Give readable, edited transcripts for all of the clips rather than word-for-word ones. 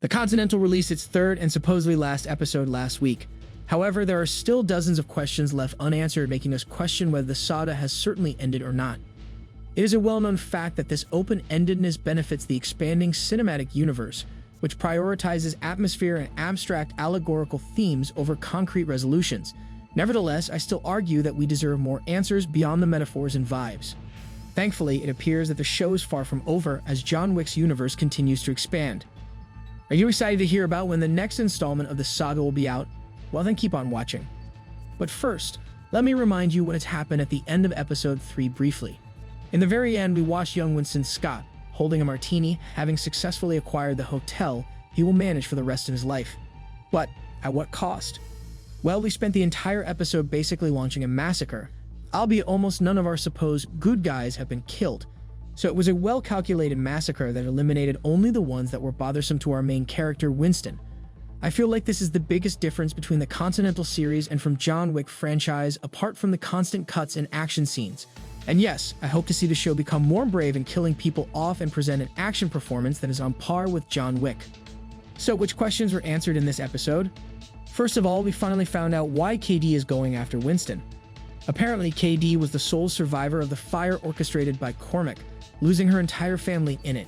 The Continental released its third and supposedly last episode last week. However, there are still dozens of questions left unanswered, making us question whether the saga has certainly ended or not. It is a well-known fact that this open-endedness benefits the expanding cinematic universe, which prioritizes atmosphere and abstract allegorical themes over concrete resolutions. Nevertheless, I still argue that we deserve more answers beyond the metaphors and vibes. Thankfully, it appears that the show is far from over as John Wick's universe continues to expand. Are you excited to hear about when the next installment of the saga will be out? Well, then keep on watching. But first, let me remind you what has happened at the end of episode 3 briefly. In the very end, we watched young Winston Scott, holding a martini, having successfully acquired the hotel he will manage for the rest of his life. But at what cost? Well, we spent the entire episode basically launching a massacre, albeit almost none of our supposed good guys have been killed. So it was a well-calculated massacre that eliminated only the ones that were bothersome to our main character, Winston. I feel like this is the biggest difference between the Continental series and from John Wick franchise, apart from the constant cuts and action scenes. And yes, I hope to see the show become more brave in killing people off and present an action performance that is on par with John Wick. So which questions were answered in this episode? First of all, we finally found out why KD is going after Winston. Apparently, KD was the sole survivor of the fire orchestrated by Cormac, losing her entire family in it.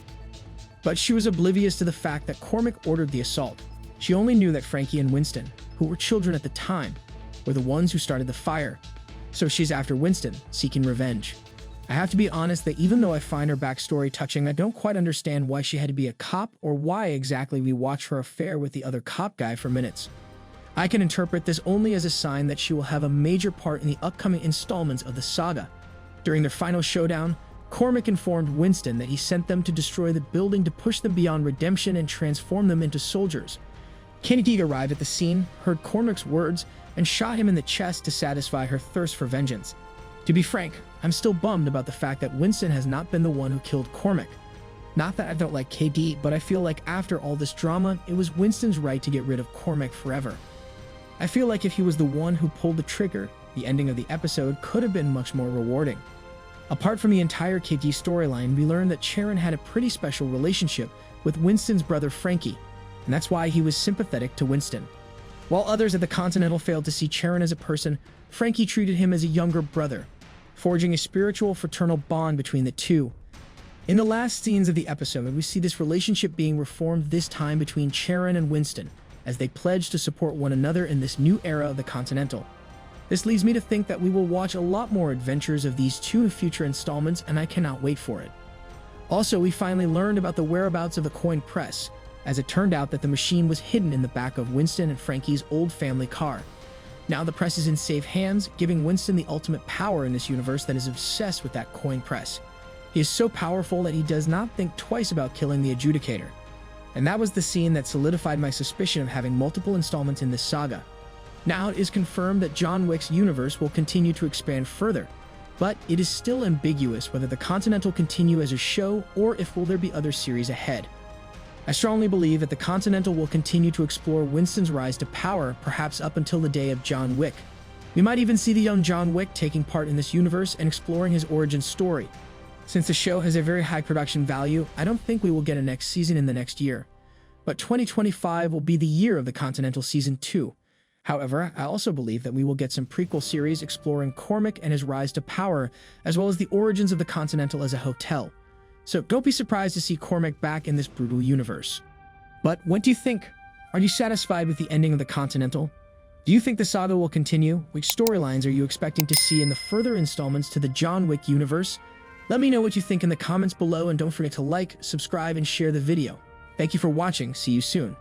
But she was oblivious to the fact that Cormac ordered the assault. She only knew that Frankie and Winston, who were children at the time, were the ones who started the fire. So she's after Winston, seeking revenge. I have to be honest that even though I find her backstory touching, I don't quite understand why she had to be a cop or why exactly we watched her affair with the other cop guy for minutes. I can interpret this only as a sign that she will have a major part in the upcoming installments of the saga. During their final showdown, Cormac informed Winston that he sent them to destroy the building to push them beyond redemption and transform them into soldiers. Kennedy arrived at the scene, heard Cormac's words, and shot him in the chest to satisfy her thirst for vengeance. To be frank, I'm still bummed about the fact that Winston has not been the one who killed Cormac. Not that I don't like KD, but I feel like after all this drama, it was Winston's right to get rid of Cormac forever. I feel like if he was the one who pulled the trigger, the ending of the episode could have been much more rewarding. Apart from the entire KD storyline, we learned that Sharon had a pretty special relationship with Winston's brother Frankie, and that's why he was sympathetic to Winston. While others at the Continental failed to see Sharon as a person, Frankie treated him as a younger brother, forging a spiritual fraternal bond between the two. In the last scenes of the episode, we see this relationship being reformed, this time between Sharon and Winston, as they pledge to support one another in this new era of the Continental. This leads me to think that we will watch a lot more adventures of these two in future installments, and I cannot wait for it. Also, we finally learned about the whereabouts of the coin press, as it turned out that the machine was hidden in the back of Winston and Frankie's old family car. Now the press is in safe hands, giving Winston the ultimate power in this universe that is obsessed with that coin press. He is so powerful that he does not think twice about killing the adjudicator. And that was the scene that solidified my suspicion of having multiple installments in this saga. Now it is confirmed that John Wick's universe will continue to expand further, but it is still ambiguous whether the Continental continue as a show or if will there be other series ahead. I strongly believe that the Continental will continue to explore Winston's rise to power, perhaps up until the day of John Wick. We might even see the young John Wick taking part in this universe and exploring his origin story. Since the show has a very high production value, I don't think we will get a next season in the next year. But 2025 will be the year of the Continental Season 2. However, I also believe that we will get some prequel series exploring Cormac and his rise to power, as well as the origins of the Continental as a hotel. So don't be surprised to see Cormac back in this brutal universe. But what do you think? Are you satisfied with the ending of the Continental? Do you think the saga will continue? Which storylines are you expecting to see in the further installments to the John Wick universe? Let me know what you think in the comments below, and don't forget to like, subscribe, and share the video. Thank you for watching. See you soon.